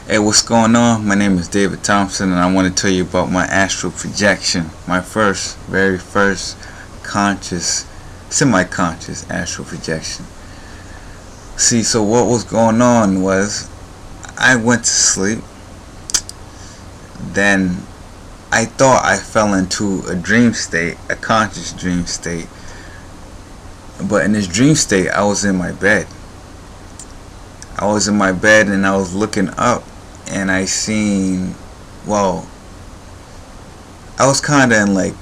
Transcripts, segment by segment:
Hey, what's going on? My name is David Thompson, and I want to tell you about my astral projection. My very first conscious, semi-conscious astral projection. See, so what was going on was I went to sleep. Then I thought I fell into a dream state, a conscious dream state. But in this dream state, I was in my bed. I was in my bed and I was looking up. And I seen, well, I was kind of in, like,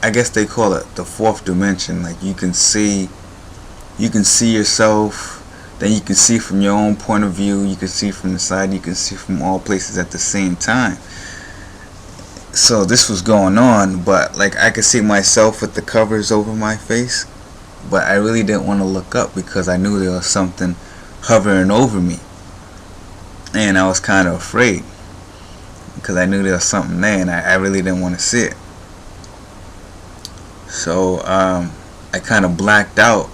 I guess they call it the fourth dimension. Like, you can see yourself, then you can see from your own point of view, you can see from the side, you can see from all places at the same time. So this was going on, but like I could see myself with the covers over my face, but I really didn't want to look up because I knew there was something hovering over me. And I was kind of afraid because I knew there was something there and I really didn't want to see it. So I kind of blacked out,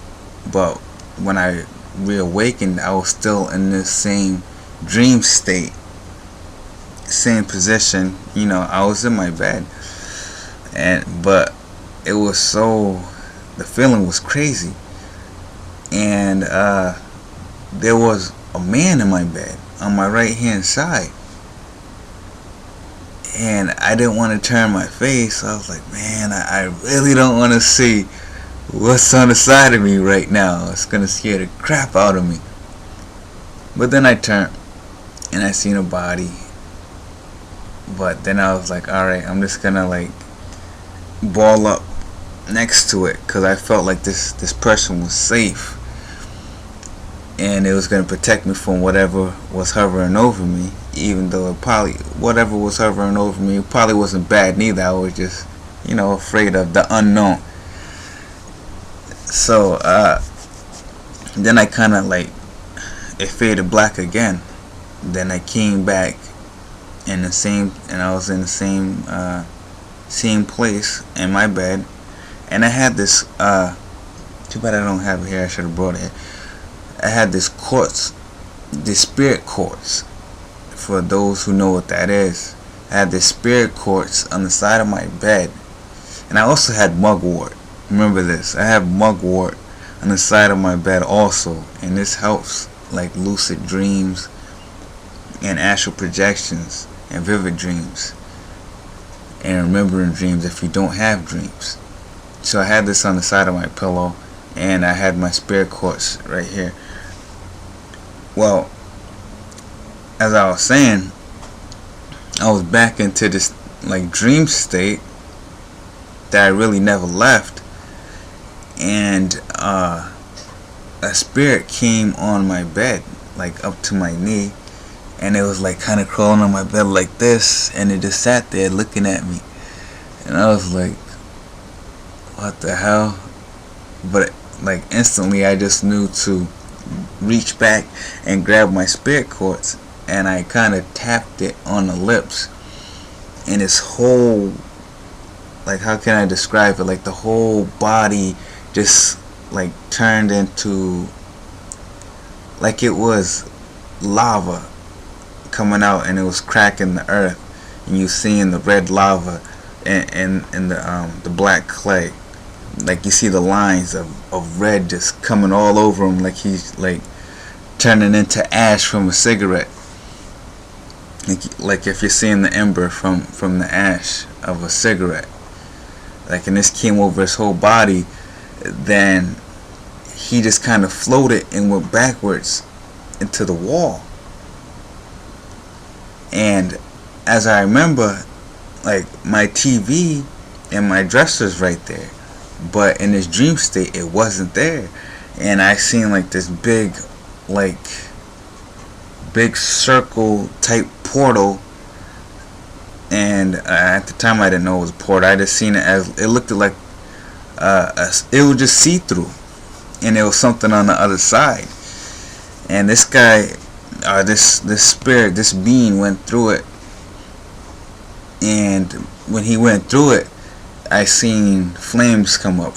but when I reawakened, I was still in this same dream state, same position. You know, I was in my bed, but it was the feeling was crazy, and there was a man in my bed on my right hand side, and I didn't want to turn my face. So I was like, man, I really don't want to see what's on the side of me right now. It's gonna scare the crap out of me. But then I turned and I seen a body, but then I was like, alright, I'm just gonna like ball up next to it because I felt like this person was safe and it was going to protect me from whatever was hovering over me, even though whatever was hovering over me probably wasn't bad neither. I was just, afraid of the unknown. So then I kind of like, it faded black again. Then I came back and I was in the same place in my bed, and I had this too bad I don't have it here, I should have brought it here. I had this quartz, this spirit quartz. For those who know what that is, I had this spirit quartz on the side of my bed, and I also had mugwort. Remember this, I have mugwort on the side of my bed also, and this helps like lucid dreams and astral projections and vivid dreams and remembering dreams if you don't have dreams. So I had this on the side of my pillow, and I had my spirit quartz right here. Well, as I was saying, I was back into this like dream state that I really never left, and a spirit came on my bed, like up to my knee, and it was like kind of crawling on my bed like this, and it just sat there looking at me, and I was like, what the hell? But like instantly I just knew to reach back and grab my spirit quartz, and I kind of tapped it on the lips, and this whole, like, how can I describe it, like the whole body just like turned into, like it was lava coming out, and it was cracking the earth, and you seeing the red lava and the black clay. Like you see the lines of red just coming all over him, like he's like turning into ash from a cigarette. Like if you're seeing the ember from the ash of a cigarette. Like, and this came over his whole body. Then he just kind of floated and went backwards into the wall. And as I remember, like my TV and my dresser's right there. But in this dream state, it wasn't there, and I seen like this big circle type portal, and at the time I didn't know it was a portal. I just seen it as, it looked like it was just see through, and there was something on the other side, and this guy, this spirit, this being went through it, and when he went through it, I seen flames come up.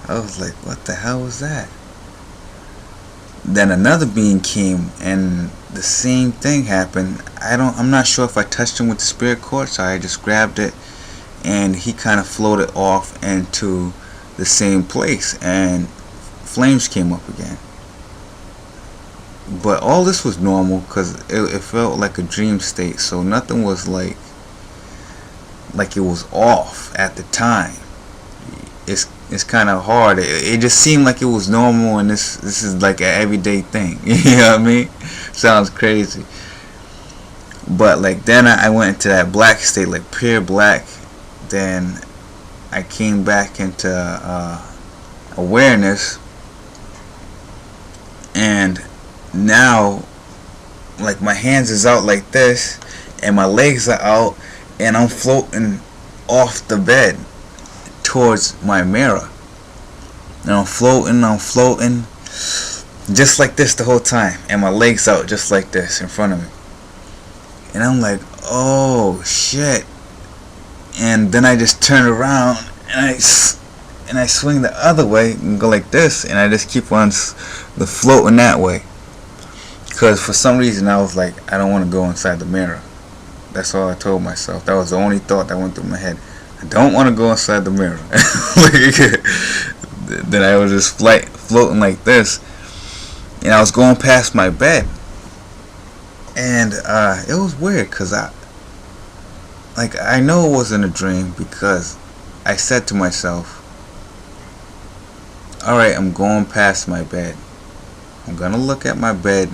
I was like, what the hell was that? then another being came, and the same thing happened. I'm not sure if I touched him with the spirit cord, so I just grabbed it, and he kind of floated off into the same place, and flames came up again. But all this was normal because it felt like a dream state, so nothing was like it was off at the time. It's kind of hard. It just seemed like it was normal, and this is like an everyday thing. You know what I mean? Sounds crazy. But like then I went into that black state, like pure black. Then I came back into awareness, and now like my hands is out like this, and my legs are out, and I'm floating off the bed towards my mirror, and I'm floating just like this the whole time, and my legs out just like this in front of me, and I'm like, oh shit. And then I just turn around, and I swing the other way and go like this, and I just keep on the floating that way, because for some reason I was like, I don't want to go inside the mirror. That's all I told myself. That was the only thought that went through my head. I don't want to go inside the mirror. Then I was just floating like this, and I was going past my bed, and it was weird because I know it wasn't a dream, because I said to myself, alright, I'm going past my bed. I'm gonna look at my bed,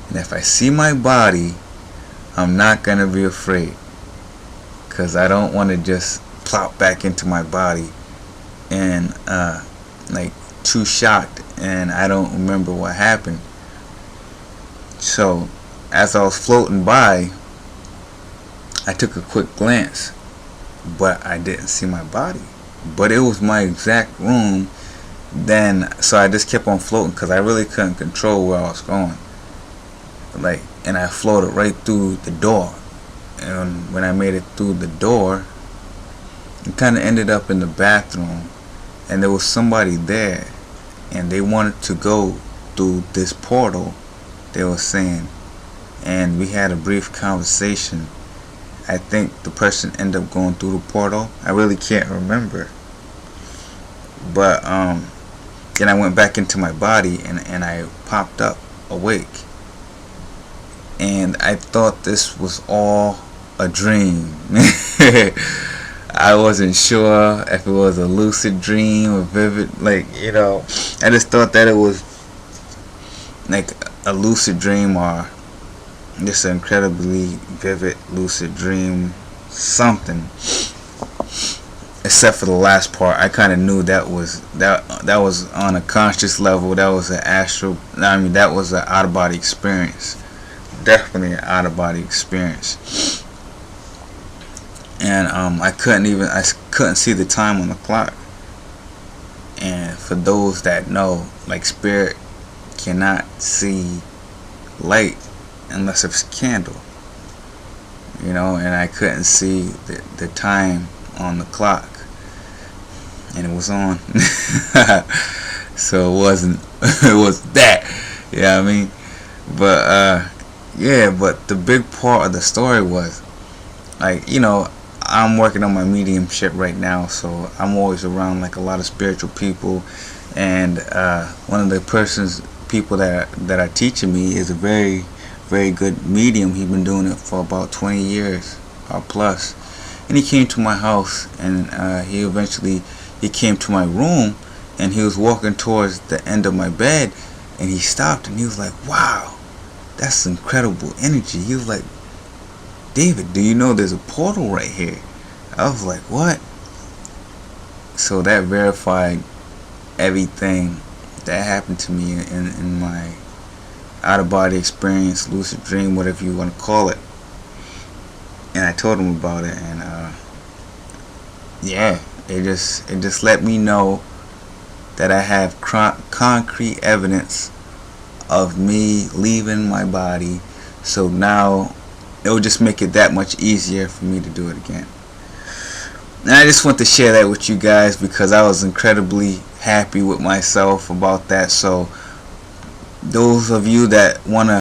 and if I see my body, I'm not gonna be afraid, because I don't want to just plop back into my body and like too shocked and I don't remember what happened. So as I was floating by, I took a quick glance, but I didn't see my body, but it was my exact room then. So I just kept on floating because I really couldn't control where I was going, and I floated right through the door, and when I made it through the door, it kind of ended up in the bathroom, and there was somebody there, and they wanted to go through this portal, they were saying, and we had a brief conversation. I think the person ended up going through the portal. I really can't remember, but then I went back into my body, and I popped up awake, and I thought this was all a dream. I wasn't sure if it was a lucid dream or vivid, I just thought that it was like a lucid dream or just an incredibly vivid lucid dream, something. Except for the last part, I kind of knew that was on a conscious level. That was an astral. That was an out of body experience. Definitely an out of body experience. And I couldn't see the time on the clock. And for those that know, spirit cannot see light unless it's a candle, and I couldn't see the time on the clock, and it was on. So it wasn't it was that, what I mean? But but the big part of the story was I'm working on my mediumship right now, so I'm always around a lot of spiritual people, and one of the people that are teaching me is a very, very good medium. He's been doing it for about 20 years or plus, and he came to my house, and he came to my room, and he was walking towards the end of my bed, and he stopped, and he was like, wow, that's incredible energy. He was like, David, do you know there's a portal right here? I was like, what? So that verified everything that happened to me in my out-of-body experience, lucid dream, whatever you want to call it. And I told him about it, and it just let me know that I have concrete evidence of me leaving my body. So now it will just make it that much easier for me to do it again. And I just want to share that with you guys because I was incredibly happy with myself about that. So those of you that want to